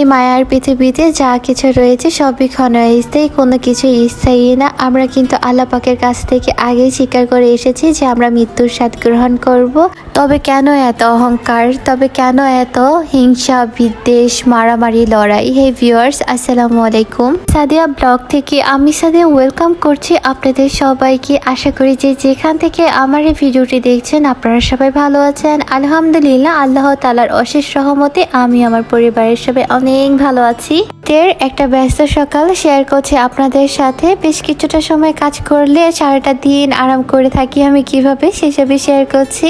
এই মায়ার পৃথিবীতে যা কিছু রয়েছে সবই ক্ষণস্থায়ী, কোনো কিছু স্থায়ী না। আমরা কিন্তু আল্লাহ পাকের কাছ থেকে আগেই স্বীকার করে এসেছি যে আমরা মৃত্যুর স্বাদ গ্রহণ করব। তবে কেন এত অহংকার, তবে কেন এত হিংসা, বিদ্বেষ, মারামারি, লড়াই? হে ভিউয়ার্স, আসসালামু আলাইকুম। সাদিয়া ব্লগ থেকে আমি সাদিয়া ওয়েলকাম করছি আপনাদের সবাইকে। আশা করি যে যেখান থেকে আমার এই ভিডিওটি দেখছেন আপনারা সবাই ভালো আছেন। আলহামদুলিল্লাহ, আল্লাহ তাআলার অশেষ রহমতে আমি আমার পরিবারের সবাই অনেক ভালো আছি। একটা ব্যস্ত সকাল শেয়ার করছি আপনাদের সাথে। বেশ কিছুটা সময় কাজ করলে সারাটা দিন আরাম করে থাকি আমি কিভাবে, সেসবই শেয়ার করছি।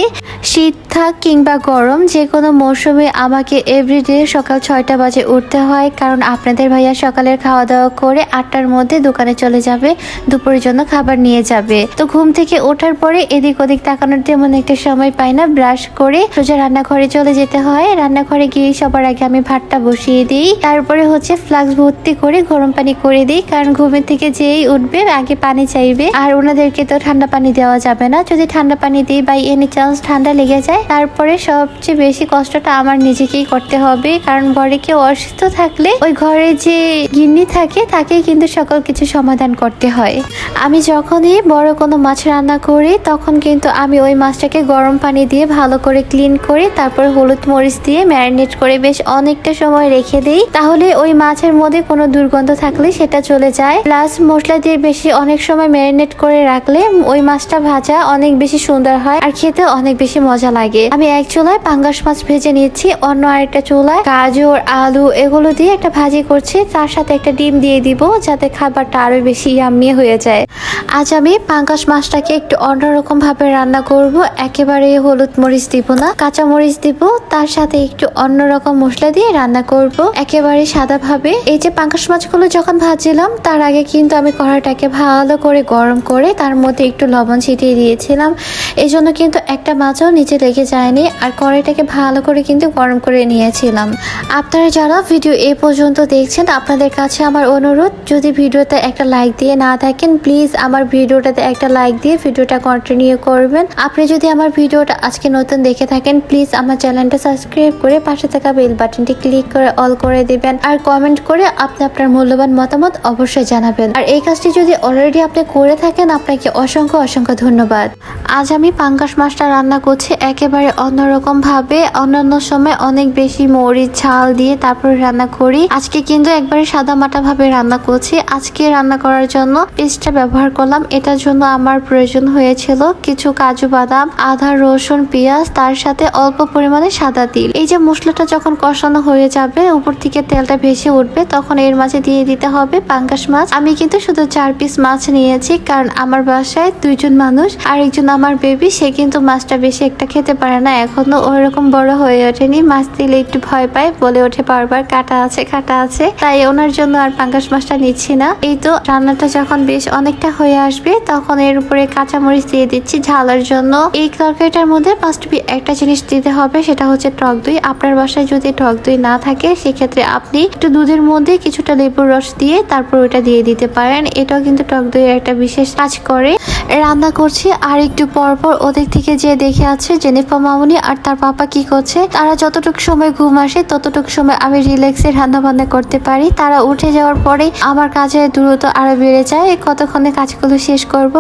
শীত থাক কিংবা গরম, যে কোনো মৌসুমে আমাকে এভরিডে সকাল 6টা বাজে উঠতে হয়, কারণ আপনাদের ভাইয়া সকালের খাওয়া দাওয়া করে 8টার মধ্যে দোকানে চলে যাবে, দুপুরের জন্য খাবার নিয়ে যাবে। তো ঘুম থেকে ওঠার পরে এদিক ওদিক তাকানোর তেমন একটা সময় পাই না। ব্রাশ করে সোজা রান্নাঘরে চলে যেতে হয়। রান্নাঘরে গিয়ে সবার আগে আমি ভাতটা বসিয়ে দিই, তারপরে হচ্ছে ফ্লাক্স ভর্তি করে গরম পানি করে দিই, কারণ ঘুমের থেকে যেই উঠবে আগে পানি চাইবে, আর ওনাদেরকে তো ঠান্ডা পানি দেওয়া যাবে না। যদি ঠান্ডা পানি দিই বাই এনি চান্স ঠান্ডা লেগে যায়, তারপরে সবচেয়ে বেশি কষ্টটা আমার নিজেকেই করতে হবে, কারণ ঘরে কেউ অসুস্থ থাকলে ওই ঘরে যে গিন্নি থাকে তাকেই কিন্তু সকল কিছু সমাধান করতে হয়। আমি যখনই বড় কোনো মাছ রান্না করি তখন কিন্তু আমি ওই মাছটাকে গরম পানি দিয়ে ভালো করে ক্লিন করে তারপর হলুদ মরিচ দিয়ে ম্যারিনেট করে বেশ অনেকটা সময় রেখে দিই, তাহলে ওই মাছের মধ্যে কোনো দুর্গন্ধ থাকলে সেটা চলে যায়। প্লাস মশলা দিয়ে বেশি অনেক সময় ম্যারিনেট করে রাখলে ওই মাছটা ভাজা অনেক বেশি সুন্দর হয় আর খেতে অনেক বেশি মজা লাগে। আমি এক চুলায় পাঙ্গাস মাছ ভেজে নিচ্ছি, অন্য আরেকটা চুলায় গাজর, আলু এগুলো দিয়ে একটা ভাজি করছি, তার সাথে একটা ডিম দিয়ে দিব যাতে খাবারটা আরো বেশি ইয়াম্মি হয়ে যায়। আজ আমি পাঙ্গাস মাছটাকে একটু অন্যরকম ভাবে রান্না করব। একেবারে হলুদ মরিচ দিব না, কাঁচা মরিচ দিব, তার সাথে একটু অন্যরকম মশলা দিয়ে রান্না করব একেবারে সাদা ভাবে। এই যে পাঙ্গাস মাছগুলো যখন ভাজছিলাম তার আগে কিন্তু আমি কড়াইটাকে ভালো করে গরম করে তার মধ্যে একটু লবণ ছিটিয়ে দিয়েছিলাম, এই জন্য কিন্তু একটা মাছও নিচে লেগে যায়নি, আর কড়াইটাকে ভালো করে কিন্তু গরম করে নিয়েছিলাম। আপনারা যারা ভিডিও এই পর্যন্ত দেখছেন আপনাদের কাছে আমার অনুরোধ, যদি ভিডিওতে একটা লাইক দিয়ে না থাকেন প্লিজ আমার ভিডিওটাতে একটা লাইক দিয়ে ভিডিওটা কন্টিনিউ করবেন। আপনি যদি আমার ভিডিওটা আজকে নতুন দেখে থাকেন প্লিজ আমার চ্যানেলটা সাবস্ক্রাইব করে পাশে থাকা বেল বাটনটি ক্লিক করে অল করে দিবেন, আর কমেন্ট করে আপনি আপনার মূল্যবান মতামত অবশ্যই জানাবেন। আর এই কাজটি যদি অলরেডি আপনি করে থাকেন আপনাকে অসংখ্য অসংখ্য ধন্যবাদ। আজ আমি পাঙ্গাস মাছটা রান্না করছি একেবারে অন্যরকম ভাবে। অন্যান্য সময় অনেক বেশি মরিচ ঝাল দিয়ে তারপরে রান্না করি, আজকে কিন্তু একবারে সাদা মাটা ভাবে রান্না করছি। আজকে রান্না করার জন্য পেস্টটা ব্যবহার করলাম, এটার জন্য আমার প্রয়োজন হয়েছিল কিছু কাজু বাদাম, আদা, রসুন, পেঁয়াজ, তার সাথে অল্প পরিমাণে সাদা তিল। এই যে মশলাটা যখন কষানো হয়ে যাবে উপর থেকে তেলটা ভেসে উঠবে তখন এর মাঝে দিয়ে দিতে হবে পাঙ্গাস মাছ। আমি কিন্তু শুধু 4 পিস মাছ নিয়েছি, কারণ আমার বাসায় 2 জন মানুষ আর একজন আমার বেবি, সে কিন্তু মাছটা বেশি একটা খেতে পারে না, এখনো ওইরকম বড় হয়ে ওঠেনি, মাছ দিলে একটু ভয় পায়, বলে ওঠে বারবার কাটা আছে কাটা আছে, তাই ওনার জন্য আর পাঙ্গাস মাছটা নিচ্ছি না। এই তো রান্নাটা যখন বেশ অনেকটা হয়ে আসবে তখন এর উপরে কাঁচামরিচ দিয়ে দিচ্ছি ঝালের জন্য। এই তরকারিটার মধ্যে মাস্ট বি একটা জিনিস দিতে হবে, সেটা হচ্ছে টক দই। আপনার বাসায় যদি টক দই না থাকে সেক্ষেত্রে আপনি একটু দুধের মধ্যে কিছুটা লেবুর রস দিয়ে তারপর ওটা দিয়ে দিতে পারেন, এটাও কিন্তু টক দইয়ের একটা বিশেষ কাজ করে। রান্না করছি আর একটু পরপর ওদের থেকে যে দেখে আছে জেনিফা মামুনি আর তার পাপা কি করছে, তারা যতটুকু সময় ঘুম আসে ততটুকু সময় আমি রিল্যাক্সে রান্না বান্না করতে পারি। তারা উঠে যাওয়ার পরে আমার কাজের দ্রুত আরো বেড়ে যায়, কতক্ষণে কাজগুলো শেষ করব।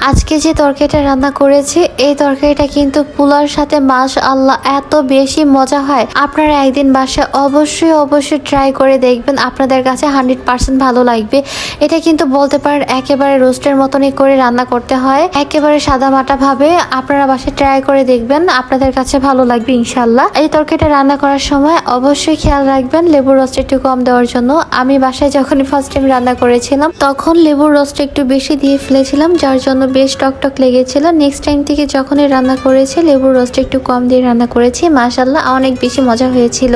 আজকে যে তরকারিটা রান্না করেছি এই তরকারিটা কিন্তু পোলাওর সাথে মাশাআল্লাহ এত বেশি মজা হয়। আপনারা একদিন বাসায় অবশ্যই অবশ্যই ট্রাই করে দেখবেন, আপনাদের কাছে 100% ভালো লাগবে। এটা কিন্তু বলতে পারেন একেবারে রোস্টের মতনই করে রান্না করতে হয়, একেবারে সাদা মাটা ভাবে। আপনারা বাসায় ট্রাই করে দেখবেন, আপনাদের কাছে ভালো লাগবে ইনশাল্লাহ। এই তরকারিটা রান্না করার সময় অবশ্যই খেয়াল রাখবেন লেবুর রসটা একটু কম দেওয়ার জন্য। আমি বাসায় যখন ফার্স্ট টাইম রান্না করেছিলাম তখন লেবুর রসটা একটু বেশি দিয়ে ফেলেছিলাম, যার জন্য বেশ টকটক লেগেছিল। নেক্সট টাইম থেকে যখনই রান্না করেছি লেবুর রসটা একটু কম দিয়ে রান্না করেছি, মাশাআল্লাহ অনেক বেশি মজা হয়েছিল।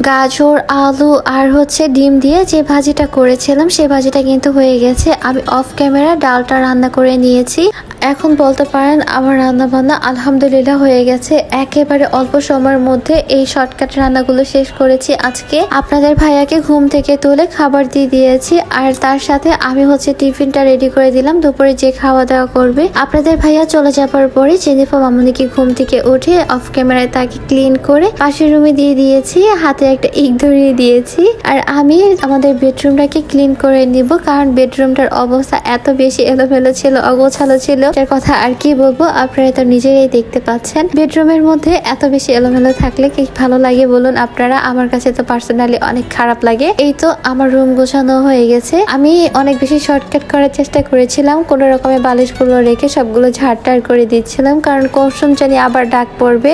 গাজর, আলু আর হচ্ছে ডিম দিয়ে যে ভাজিটা করেছিলাম সেই ভাজিটা কিন্তু হয়ে গেছে। আমি অফ ক্যামেরা ডালটা রান্না করে নিয়েছি। এখন বলতে পারেন আমার রান্না বান্না আলহামদুলিল্লাহ হয়ে গেছে। একেবারে অল্প সময়ের মধ্যে এই শর্টকাট রান্নাগুলো শেষ করেছি আজকে। আপনাদের ভাইয়াকে ঘুম থেকে তুলে খাবার দিয়ে দিয়েছি, আর তার সাথে আমি হচ্ছে টিফিনটা রেডি করে দিলাম দুপুরে যে খাওয়া দাওয়া করবে। আপনাদের ভাইয়া চলে যাবার পরে জেনিফা মামুনিকে ঘুম থেকে উঠে অফ ক্যামেরায় তাকে ক্লিন করে পাশের রুমে দিয়ে দিয়েছি, হাতে একটা ইক ধরিয়ে দিয়েছি। আর আমি আমাদের বেডরুমটাকে ক্লিন করে নিব, কারণ বেডরুমটার অবস্থা এত বেশি এলোমেলো ছিল, অগোছালো ছিল, তার কথা আর কি বলবো, আপনারা তো নিজেরাই দেখতে পাচ্ছেন। বেডরুমের মধ্যে এত বেশি এলোমেলো থাকলে কি ভালো লাগে বলুন আপনারা? আমার কাছে তো পার্সোনালি অনেক খারাপ লাগে। এই তো আমার রুম গোছানো হয়ে গেছে। আমি অনেক বেশি শর্টকাট করার চেষ্টা করেছিলাম, কোনো রকমে বালিশগুলো রেখে সবগুলো ঝাড়টার করে দিচ্ছিলাম, কারণ কৌশল জানি আবার ডাক পড়বে,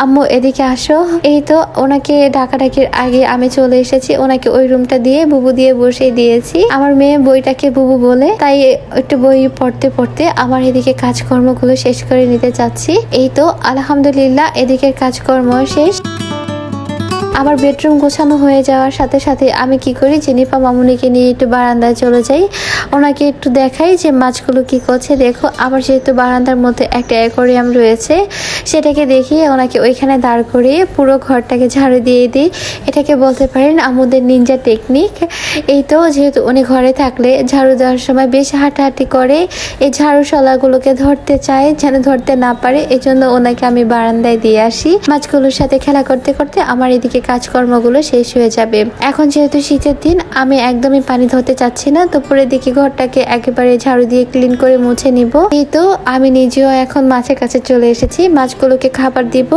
আম্মু এদিকে আসো। এই তো ওনাকে ডাকাডাকির আগে আমি চলে এসেছি, ওনাকে ওই রুমটা দিয়ে বুবু দিয়ে বসিয়ে দিয়েছি। আমার মেয়ে বইটাকে বুবু বলে, তাই একটু বই পড়তে পড়তে আমার এদিকে কাজকর্মগুলো শেষ করে নিতে চাচ্ছি। এই তো আলহামদুলিল্লাহ এদিকের কাজকর্ম শেষ। আমার বেডরুম গোছানো হয়ে যাওয়ার সাথে সাথে আমি কি করি, জেনিফা মামুনিকে নিয়ে একটু বারান্দায় চলে যাই, ওনাকে একটু দেখাই যে মাছগুলো কি করছে। দেখো আমার যেহেতু বারান্দার মধ্যে একটা অ্যাকোয়ারিয়াম রয়েছে, সেটাকে দেখিয়ে ওনাকে ওইখানে দাঁড় করিয়ে পুরো ঘরটাকে ঝাড়ু দিয়ে দিই। এটাকে বলতে পারেন আমাদের নিনজা টেকনিক। এই তো যেহেতু উনি ঘরে থাকলে ঝাড়ু দেওয়ার সময় বেশ হাঁটাহাঁটি করে, এই ঝাড়ু শলাগুলোকে ধরতে চায়, যেন ধরতে না পারে, এজন্য ওনাকে আমি বারান্দায় দিয়ে আসি। মাছগুলোর সাথে খেলা করতে করতে আমার এদিকে কাজকর্মগুলো শেষ হয়ে যাবে। এখন যেহেতু শীতের দিন, আমি একদমই পানি ধরতে চাচ্ছি না, দুপুরের দিকে ঘরটাকে একেবারে ঝাড়ু দিয়ে ক্লিন করে মুছে নিব। এই তো আমি নিজেও এখন মাছের কাছে চলে এসেছি, মাছগুলোকে খাবার দিব।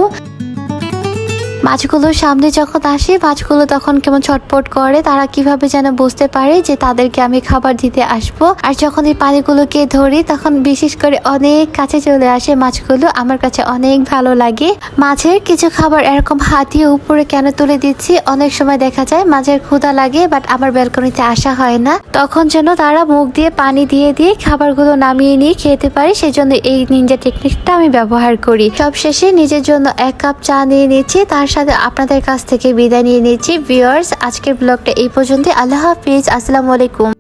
মাছগুলোর সামনে যখন আসে, মাছগুলো তখন কেমন ছটপট করে, তারা কিভাবে যেন বুঝতে পারে যে তাদেরকে আমি খাবার দিতে আসবো। আর যখন এই পানিগুলোকে ধরি তখন বিশেষ করে অনেক কাছে চলে আসে মাছগুলো, আমার কাছে অনেক ভালো লাগে। মাছের কিছু খাবার এরকম হাতিয়ে উপরে কেন তুলে দিচ্ছি, অনেক সময় দেখা যায় মাছের ক্ষুধা লাগে বাট আমার ব্যালকনিতে আসা হয় না, তখন যেন তারা মুখ দিয়ে পানি দিয়ে দিয়ে খাবারগুলো নামিয়ে নিয়ে খেতে পারে, সেজন্য এই নিনজা টেকনিকটা আমি ব্যবহার করি। সবশেষে নিজের জন্য 1 কাপ চা নিয়ে নিচ্ছি, তার সাথে আপনাদের কাছ থেকে বিদায় নিয়ে নিচ্ছি। ভিউয়ার্স, আজকের ব্লগটা এই পর্যন্ত। আল্লাহ হাফিজ, আসসালামু আলাইকুম।